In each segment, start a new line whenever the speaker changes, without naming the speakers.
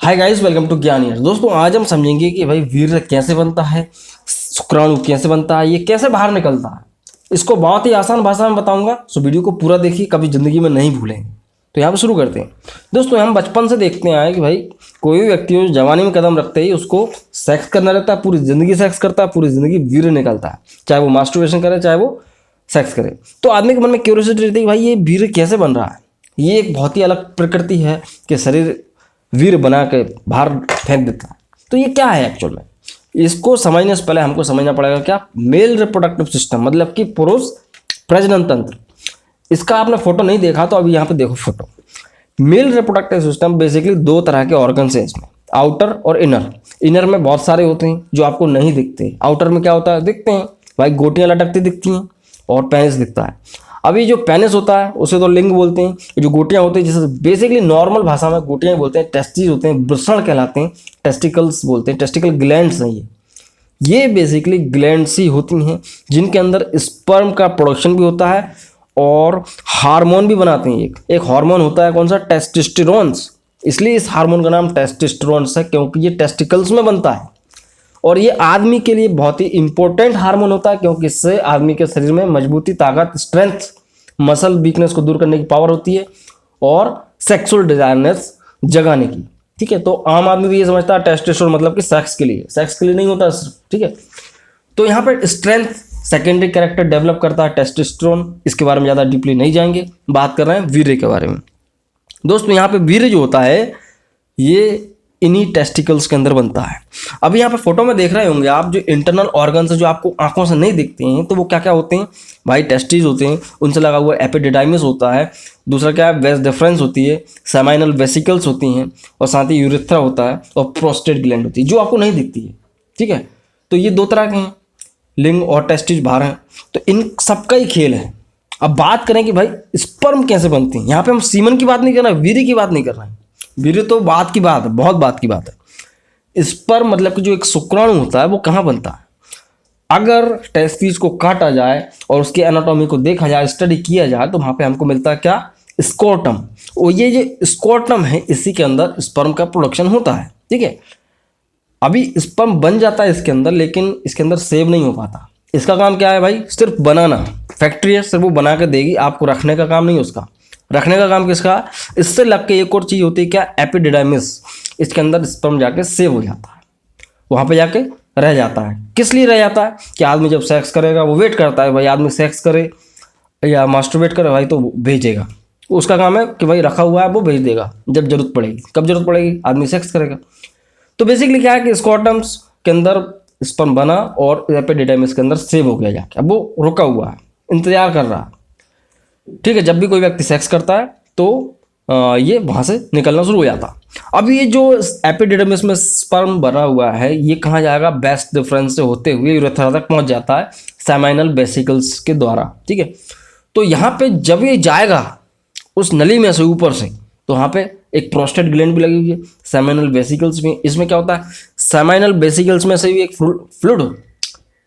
Hi guys, welcome to ज्ञान year. दोस्तों आज हम समझेंगे कि भाई वीर्य कैसे बनता है, शुक्राणु कैसे बनता है, ये कैसे बाहर निकलता है। इसको बहुत ही आसान भाषा में बताऊंगा, सो वीडियो को पूरा देखिए, कभी ज़िंदगी में नहीं भूलें। तो यहाँ पर शुरू करते हैं। दोस्तों हम बचपन से देखते आए कि भाई कोई भी व्यक्ति हो जवानी में कदम रखते ही उसको सेक्स करना रहता है, पूरी ज़िंदगी सेक्स करता है, पूरी ज़िंदगी वीर्य निकलता है, चाहे वो मास्टरबेशन करे चाहे वो सेक्स करे। तो आदमी के मन में क्यूरियोसिटी रहती है कि भाई ये वीर्य कैसे बन रहा है। ये एक बहुत ही अलग प्रकृति है कि शरीर वीर बना के बाहर फेंक देता है। तो ये क्या है एक्चुअल में, इसको समझने से पहले हमको समझना पड़ेगा क्या मेल रिप्रोडक्टिव सिस्टम, मतलब कि पुरुष प्रजनन तंत्र। इसका आपने फोटो नहीं देखा तो अभी यहाँ पे देखो photo. Male reproductive system basically दो तरह के ऑर्गन्स हैं इसमें, आउटर और इनर। इनर में बहुत सारे होते हैं जो आपको नहीं दिखते, आउटर में क्या होता है दिखते हैं भाई, गोटियां लटकती दिखती हैं और पेनिस दिखता है। अभी जो पेनिस होता है उसे तो लिंग बोलते हैं, जो गोटियां होती हैं जिसे बेसिकली नॉर्मल भाषा में गोटियां बोलते हैं, टेस्टिस होते हैं, वृषण कहलाते हैं, टेस्टिकल्स बोलते हैं, टेस्टिकल ग्लैंड्स हैं ये बेसिकली ग्लैंड्स ही होती हैं जिनके अंदर स्पर्म का प्रोडक्शन भी होता है और हार्मोन भी बनाते हैं। एक हार्मोन होता है कौन सा, टेस्टोस्टेरोन्स। इसलिए इस हार्मोन का नाम टेस्टोस्टेरोन्स है क्योंकि ये टेस्टिकल्स में बनता है और ये आदमी के लिए बहुत ही इंपॉर्टेंट हार्मोन होता है क्योंकि इससे आदमी के शरीर में मजबूती, ताकत, स्ट्रेंथ, मसल वीकनेस को दूर करने की पावर होती है और सेक्सुअल डिजायरनेस जगाने की। ठीक है, तो आम आदमी भी ये समझता है टेस्टोस्टेरोन मतलब कि सेक्स के लिए नहीं होता सिर्फ। ठीक है, तो यहाँ पर स्ट्रेंथ सेकेंडरी कैरेक्टर डेवलप करता है टेस्टोस्टेरोन। इसके बारे में ज़्यादा डीपली नहीं जाएंगे, बात कर रहे हैं वीर्य के बारे में। दोस्तों यहाँ पे वीर्य जो होता है ये इन्हीं टेस्टिकल्स के अंदर बनता है। अभी यहाँ पे फोटो में देख रहे होंगे आप, जो इंटरनल ऑर्गन्स जो आपको आंखों से नहीं दिखते हैं तो वो क्या क्या होते हैं भाई, टेस्टिस होते हैं, उनसे लगा हुआ एपिडिडाइमिस होता है, दूसरा क्या है वेस डिफरेंस होती है, सेमाइनल वेसिकल्स होती हैं और साथ ही यूरेथ्रा होता है और प्रोस्टेट ग्लैंड होती है जो आपको नहीं दिखती है। ठीक है, तो ये दो तरह के हैं, लिंग और टेस्टिस बाहर हैं, तो इन सबका ही खेल है। अब बात करें कि भाई स्पर्म कैसे बनते हैं, यहाँ पे हम सीमन की बात नहीं कर रहे हैं, वीर्य की बात नहीं कर रहे हैं। वीर्य तो बात की बात है, बहुत बात की बात है। स्पर्म मतलब कि जो एक शुक्राणु होता है वो कहाँ बनता है। अगर टेस्टिस को काटा जाए और उसके एनाटॉमी को देखा जाए, स्टडी किया जाए, तो वहाँ पे हमको मिलता है क्या, स्कोर्टम। और ये जो स्कोर्टम है इसी के अंदर स्पर्म का प्रोडक्शन होता है। ठीक है, अभी स्पर्म बन जाता है इसके अंदर, लेकिन इसके अंदर सेव नहीं हो पाता। इसका काम क्या है भाई, सिर्फ बनाना। फैक्ट्री है, सिर्फ वो बना के देगी, आपको रखने का काम नहीं उसका। रखने का काम किसका, इससे लग के एक और चीज़ होती है क्या, एपिडिडाइमिस। इसके अंदर स्पर्म जाके सेव हो जाता है, वहाँ पे जाके रह जाता है। किस लिए रह जाता है कि आदमी जब सेक्स करेगा वो वेट करता है भाई, आदमी सेक्स करे या मास्टरबेट करे भाई तो भेजेगा। उसका काम है कि भाई रखा हुआ है वो भेज देगा जब जरूरत पड़ेगी। कब जरूरत पड़ेगी, आदमी सेक्स करेगा। तो बेसिकली क्या है कि स्कोर्टम्स के अंदर स्पर्म बना और एपिडिडाइमिस के अंदर सेव हो गया जाके, अब वो रुका हुआ है, इंतजार कर रहा है। ठीक है, जब भी कोई व्यक्ति सेक्स करता है तो ये वहाँ से निकलना शुरू हो जाता। अब ये जो एपिडिडमिस में स्पर्म बना हुआ है ये कहाँ जाएगा, बेस्ट डिफरेंस से होते हुए यूरेथ्रा तक पहुँच जाता है सेमाइनल वेसिकल्स के द्वारा। ठीक है, तो यहाँ पे जब ये जाएगा उस नली में से ऊपर से, तो वहाँ पे एक प्रोस्टेट ग्लैंड भी लगी हुई है, सेमाइनल वेसिकल्स में। इसमें क्या होता है, सेमाइनल वेसिकल्स में से भी एक फ्लूइड,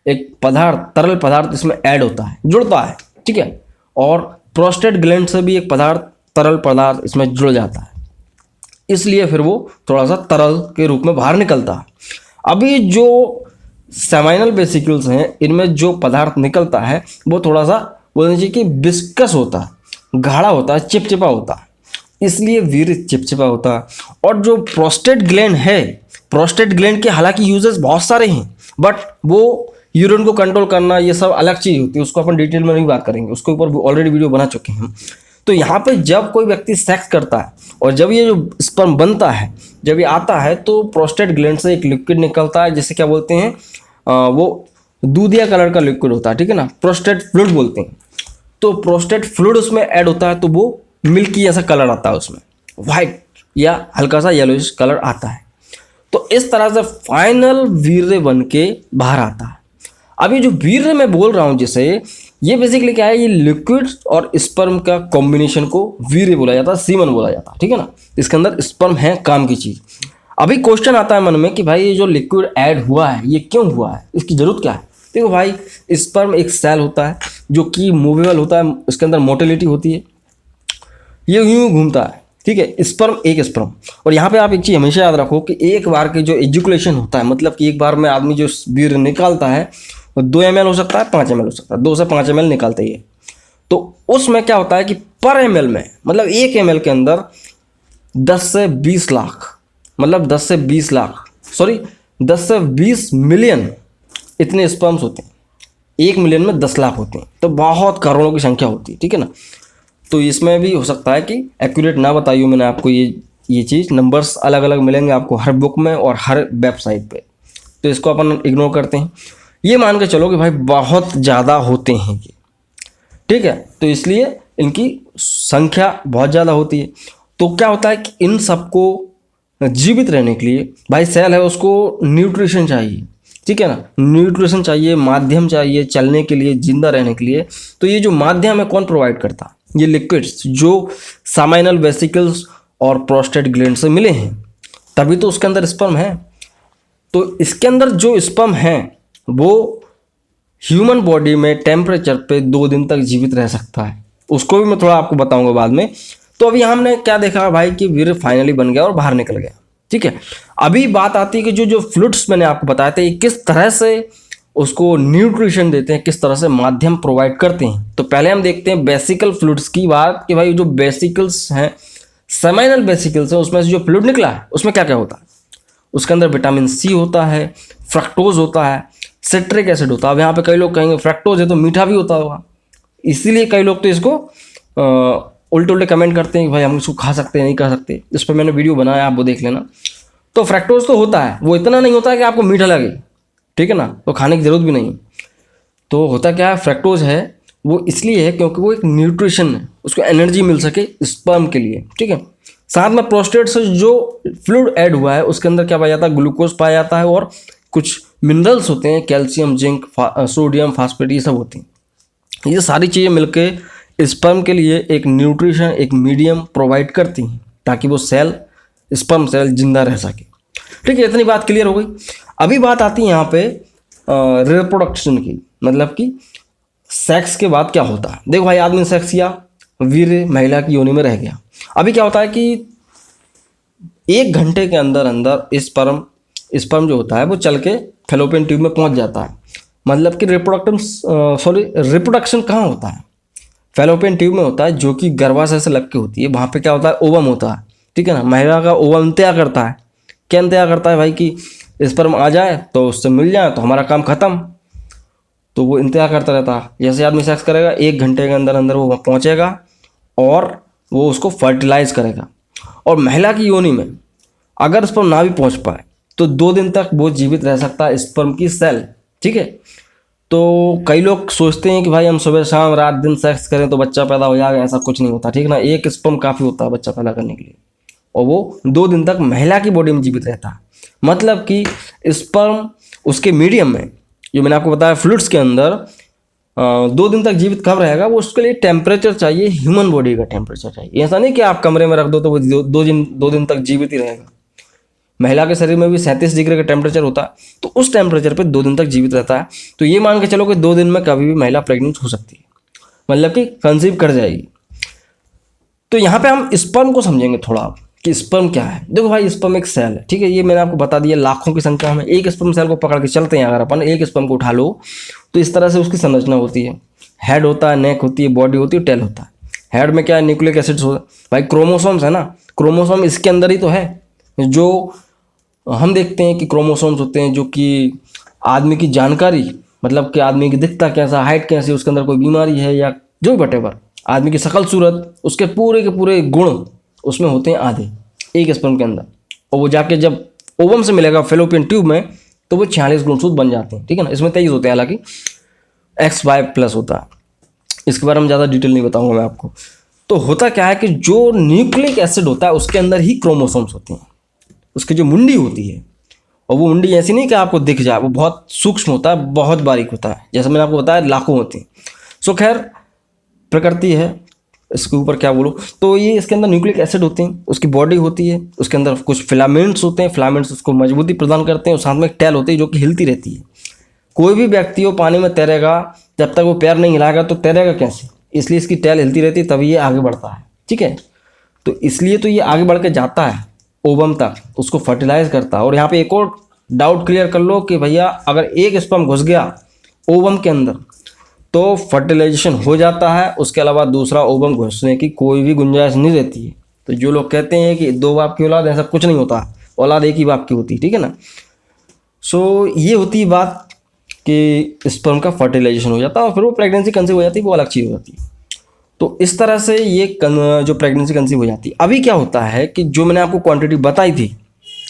एक पदार्थ, तरल पदार्थ इसमें ऐड होता है, जुड़ता है। ठीक है, और प्रोस्टेट ग्लैंड से भी एक पदार्थ, तरल पदार्थ इसमें जुड़ जाता है, इसलिए फिर वो थोड़ा सा तरल के रूप में बाहर निकलता है। अभी जो सेमाइनल वेसिकल्स हैं इनमें जो पदार्थ निकलता है वो थोड़ा सा बोलना चाहिए कि विस्कस होता है, गाढ़ा होता है, चिपचिपा होता है, इसलिए वीर्य चिपचिपा होता है। और जो प्रोस्टेट ग्लैंड है, प्रोस्टेट ग्लैंड के हालांकि यूजेस बहुत सारे हैं, बट वो यूरिन को कंट्रोल करना ये सब अलग चीज़ होती है, उसको अपन डिटेल में नहीं बात करेंगे, उसके ऊपर ऑलरेडी वीडियो बना चुके हैं हम। तो यहाँ पे जब कोई व्यक्ति सेक्स करता है और जब ये जो स्पर्म बनता है, जब ये आता है तो प्रोस्टेट ग्लैंड से एक लिक्विड निकलता है जिसे क्या बोलते हैं, वो दूधिया कलर का लिक्विड होता है। ठीक है ना, प्रोस्टेट फ्लूइड बोलते हैं। तो प्रोस्टेट फ्लूइड उसमें ऐड होता है तो वो मिल्की ऐसा कलर आता है, उसमें वाइट या हल्का सा येलोइश कलर आता है। तो इस तरह से फाइनल वीर्य बन के बाहर आता है। अभी जो वीर्य मैं बोल रहा हूँ जिसे, ये बेसिकली क्या है, ये लिक्विड और स्पर्म का कॉम्बिनेशन को वीर्य बोला जाता है, सीमन बोला जाता है। ठीक है ना, इसके अंदर स्पर्म है काम की चीज़। अभी क्वेश्चन आता है मन में कि भाई ये जो लिक्विड ऐड हुआ है ये क्यों हुआ है, इसकी जरूरत क्या है। देखो भाई, स्पर्म एक सेल होता है जो कि मूवेबल होता है, उसके अंदर मोटिलिटी होती है, ये यूं घूमता है। ठीक है, स्पर्म एक स्पर्म। और यहाँ पे आप एक चीज़ हमेशा याद रखो कि एक बार की जो एजुकुलेशन होता है, मतलब कि एक बार में आदमी जो वीर्य निकालता है वो 2 ml हो सकता है, 5 ml हो सकता है, 2 से 5 ml निकालते ही है। तो उसमें क्या होता है कि पर ml में, मतलब 1 ml के अंदर 10 से 20 लाख, मतलब 10 से 20 लाख, सॉरी 10 से 20 मिलियन इतने स्पर्म्स होते हैं। 1 मिलियन में 10 लाख होते हैं, तो बहुत करोड़ों की संख्या होती है, ठीक है ना। तो इसमें भी हो सकता है कि एक्यूरेट ना बताइए मैंने आपको, ये चीज़, नंबर्स अलग अलग मिलेंगे आपको हर बुक में और हर वेबसाइट पे, तो इसको अपन इग्नोर करते हैं। ये मान के चलो कि भाई बहुत ज़्यादा होते हैं ये, ठीक है, तो इसलिए इनकी संख्या बहुत ज़्यादा होती है। तो क्या होता है कि इन सबको जीवित रहने के लिए भाई सेल है उसको न्यूट्रिशन चाहिए, ठीक है ना, न्यूट्रिशन चाहिए, माध्यम चाहिए चलने के लिए, जिंदा रहने के लिए। तो ये जो माध्यम है कौन प्रोवाइड करता है? ये लिक्विड्स जो सामाइनल वेसिकल्स और प्रोस्टेट ग्लैंड से मिले हैं, तभी तो उसके अंदर स्पर्म है। तो इसके अंदर जो स्पर्म है वो ह्यूमन बॉडी में टेम्परेचर पे 2 दिन तक जीवित रह सकता है, उसको भी मैं थोड़ा आपको बताऊंगा बाद में। तो अभी हमने क्या देखा भाई कि वीर्य फाइनली बन गया और बाहर निकल गया, ठीक है। अभी बात आती है कि जो फ्लूइड्स मैंने आपको बताए थे किस तरह से उसको न्यूट्रिशन देते हैं, किस तरह से माध्यम प्रोवाइड करते हैं। तो पहले हम देखते हैं बेसिकल फ्लूइड्स की बात कि भाई जो बेसिकल्स हैं, सेमाइनल बेसिकल्स हैं, उसमें से जो फ्लूइड निकला है उसमें क्या क्या होता है? उसके अंदर विटामिन सी होता है, फ्रक्टोज होता है, सिट्रिक एसिड होता है। अब यहाँ पे कई लोग कहेंगे फ्रक्टोज है तो मीठा भी होता होगा, इसीलिए कई लोग तो इसको उल्टे उल्टे कमेंट करते हैं कि भाई हम इसको खा सकते हैं नहीं खा सकते। इस पर मैंने वीडियो बनाया, आप वो देख लेना। तो फ्रक्टोज तो होता है, वो इतना नहीं होता है कि आपको मीठा लगे, ठीक है ना, तो खाने की ज़रूरत भी नहीं। तो होता क्या है, फ्रक्टोज है वो इसलिए है क्योंकि वो एक न्यूट्रिशन है, उसको एनर्जी मिल सके स्पर्म के लिए, ठीक है। साथ में प्रोस्टेट से जो फ्लूइड ऐड हुआ है उसके अंदर क्या पाया जाता है? ग्लूकोज पाया जाता है और कुछ मिनरल्स होते हैं, कैल्शियम, जिंक, सोडियम, फास्फेट, ये सब होते हैं। ये सारी चीज़ें मिलके स्पर्म के लिए एक न्यूट्रिशन, एक मीडियम प्रोवाइड करती हैं ताकि वो सेल, स्पर्म सेल जिंदा रह सके, ठीक है। इतनी बात क्लियर हो गई। अभी बात आती है यहाँ पे रिप्रोडक्शन की, मतलब कि सेक्स के बाद क्या होता है। देखो भाई, आदमी ने सेक्स किया, वीर्य महिला की योनि में रह गया। अभी क्या होता है कि 1 घंटे के अंदर अंदर स्पर्म जो होता है वो चल के फैलोपियन ट्यूब में पहुंच जाता है। मतलब कि रिप्रोडक्शन कहाँ होता है? फैलोपियन ट्यूब में होता है, जो कि गर्भाशय से लग के होती है। वहाँ पे क्या होता है? ओवम होता है, ठीक है ना। महिला का ओवम इंतजार करता है, क्या इंतजार करता है भाई कि स्पर्म आ जाए तो उससे मिल जाए तो हमारा काम खत्म। तो वो इंतजार करता रहता है। जैसे आदमी सेक्स करेगा 1 घंटे के अंदर अंदर वो वहाँ पहुँचेगा और वो उसको फर्टिलाइज करेगा। और महिला की योनि में अगर स्पर्म ना भी पहुँच पाए तो 2 दिन तक वो जीवित रह सकता है, स्पर्म की सेल, ठीक है। तो कई लोग सोचते हैं कि भाई हम सुबह शाम रात दिन सेक्स करें तो बच्चा पैदा हो जाएगा, ऐसा कुछ नहीं होता, ठीक है ना। 1 स्पर्म काफ़ी होता है बच्चा पैदा करने के लिए, और वो 2 दिन तक महिला की बॉडी में जीवित रहता है। मतलब कि स्पर्म उसके मीडियम में, जो मैंने आपको बताया फ्लूइड्स के अंदर 2 दिन तक जीवित कब रहेगा, वो उसके लिए टेम्परेचर चाहिए, ह्यूमन बॉडी का टेम्परेचर चाहिए। ऐसा नहीं कि आप कमरे में रख दो तो वो 2 दिन तक जीवित ही रहेगा। महिला के शरीर में भी 37 डिग्री का टेम्परेचर होता है, तो उस टेम्परेचर पे 2 दिन तक जीवित रहता है। तो ये मान के चलो कि 2 दिन में कभी भी महिला प्रेग्नेंट हो सकती है, मतलब कि कंसीव कर जाएगी। तो यहाँ पे हम स्पर्म को समझेंगे थोड़ा कि स्पर्म क्या है। देखो भाई, स्पर्म एक सेल है, ठीक है, ये मैंने आपको बता दिया। लाखों की संख्या में एक स्पर्म सेल को पकड़ के चलते हैं। अगर अपन एक स्पर्म को उठा लो तो इस तरह से उसकी संरचना होती है। हेड होता है, नेक होती है, बॉडी होती है, टेल होता है। हेड में क्या है? न्यूक्लिक एसिड्स होता है। भाई क्रोमोसोम्स है ना, क्रोमोसोम इसके अंदर ही तो है। जो हम देखते हैं कि क्रोमोसोम्स होते हैं जो कि आदमी की जानकारी, मतलब कि आदमी की दिखता कैसा, हाइट कैसी, उसके अंदर कोई बीमारी है या जो भी वटेवर, आदमी की शकल सूरत, उसके पूरे के पूरे गुण उसमें होते हैं आधे एक स्पर्म के अंदर। और वो जाके जब ओवम से मिलेगा फैलोपियन ट्यूब में तो वो 46 गुणसूत्र बन जाते हैं, ठीक है ना। इसमें 23 होते हैं, हालांकि XY+ होता है। इसके बारे में ज़्यादा डिटेल नहीं बताऊंगा मैं आपको। तो होता क्या है कि जो न्यूक्लिक एसिड होता है उसके अंदर ही क्रोमोसोम्स होते हैं। उसकी जो मुंडी होती है, और वो मुंडी ऐसी नहीं कि आपको दिख जाए, वो बहुत सूक्ष्म होता है, बहुत बारीक होता है। जैसे मैंने आपको बताया लाखों होती हैं। सो खैर, प्रकृति है, इसके ऊपर क्या बोलो। तो ये इसके अंदर न्यूक्लिक एसिड होते हैं, उसकी बॉडी होती है, उसके अंदर कुछ फिलामेंट्स होते हैं, फिलामेंट्स उसको मजबूती प्रदान करते हैं, और साथ में एक टेल होती है जो कि हिलती रहती है। कोई भी व्यक्ति हो पानी में तैरेगा, जब तक वो पैर नहीं हिलाएगा तो तैरेगा कैसे? इसलिए इसकी टेल हिलती रहती है, तभी ये आगे बढ़ता है, ठीक है। तो इसलिए तो ये आगे बढ़ के जाता है ओवम तक, उसको फर्टिलाइज करता है। और यहाँ पे एक और डाउट क्लियर कर लो कि भैया अगर एक स्पर्म घुस गया ओवम के अंदर तो फर्टिलाइजेशन हो जाता है, उसके अलावा दूसरा ओवम घुसने की कोई भी गुंजाइश नहीं रहती है। तो जो लोग कहते हैं कि 2 बाप की औलाद, ऐसा कुछ नहीं होता, औलाद एक ही बाप की होती है, ठीक है ना। सो ये होती है बात कि स्पर्म का फर्टिलाइजेशन हो जाता है और फिर वो प्रेगनेंसी कंसीव हो जाती है, वो अलग चीज़ हो जाती है। तो इस तरह से ये जो प्रेगनेंसी कंसीव हो जाती है। अभी क्या होता है कि जो मैंने आपको क्वांटिटी बताई थी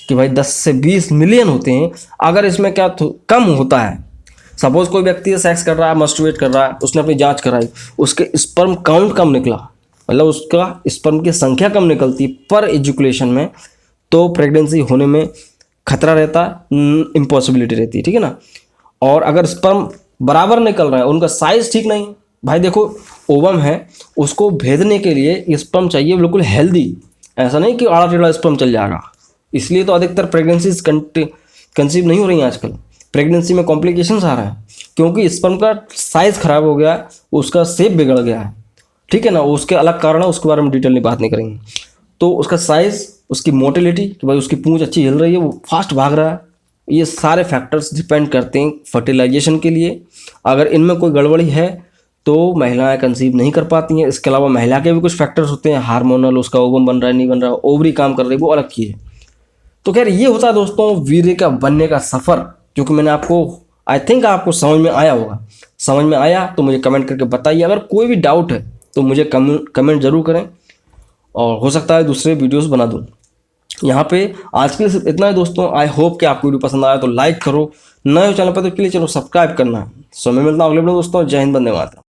कि भाई 10 से 20 मिलियन होते हैं, अगर इसमें क्या कम होता है, सपोज कोई व्यक्ति सेक्स कर रहा है, मस्टरबेट कर रहा है, उसने अपनी जांच कराई, उसके स्पर्म काउंट कम निकला, मतलब उसका स्पर्म की संख्या कम निकलती पर एजुकुलेशन में, तो प्रेगनेंसी होने में खतरा रहता है, इम्पॉसिबिलिटी रहती है, ठीक है ना। और अगर स्पर्म बराबर निकल रहा है, उनका साइज ठीक नहीं है, भाई देखो ओवम है, उसको भेदने के लिए स्पर्म चाहिए बिल्कुल हेल्दी, ऐसा नहीं कि आड़ा टेढ़ा स्पर्म चल जाएगा। इसलिए तो अधिकतर प्रेगनेंसीज कंसीव नहीं हो रही हैं आजकल, प्रेगनेंसी में कॉम्प्लिकेशंस आ रहे हैं, क्योंकि स्पर्म का साइज़ खराब हो गया है, उसका शेप बिगड़ गया है, ठीक है ना। उसके अलग कारण है, उसके बारे में डिटेल में बात नहीं करेंगे। तो उसका साइज़, उसकी मोटिलिटी, कि भाई उसकी पूंछ अच्छी हिल रही है, वो फास्ट भाग रहा है, ये सारे फैक्टर्स डिपेंड करते हैं फर्टिलाइजेशन के लिए। अगर इनमें कोई गड़बड़ी है तो महिलाएं कंसीव नहीं कर पाती हैं। इसके अलावा महिला के भी कुछ फैक्टर्स होते हैं, हार्मोनल, उसका ओवम बन रहा है नहीं बन रहा है, ओवरी काम कर रही है, वो अलग चीज़ है। तो खैर ये होता है दोस्तों वीर्य का बनने का सफ़र, जो कि मैंने आपको, आई थिंक आपको समझ में आया होगा। समझ में आया तो मुझे कमेंट करके बताइए। अगर कोई भी डाउट है तो मुझे कमेंट ज़रूर करें, और हो सकता है दूसरे वीडियोस बना दूँ। यहाँ पे आज के लिए सिर्फ इतना है दोस्तों। आई होप कि आपको वीडियो पसंद आया तो लाइक करो, नए हो चैनल पर तो प्लीज़ चैनल सब्सक्राइब करना। सो मैं मिलता हूँ अगले वीडियो दोस्तों। जय हिंद, वंदे मातरम।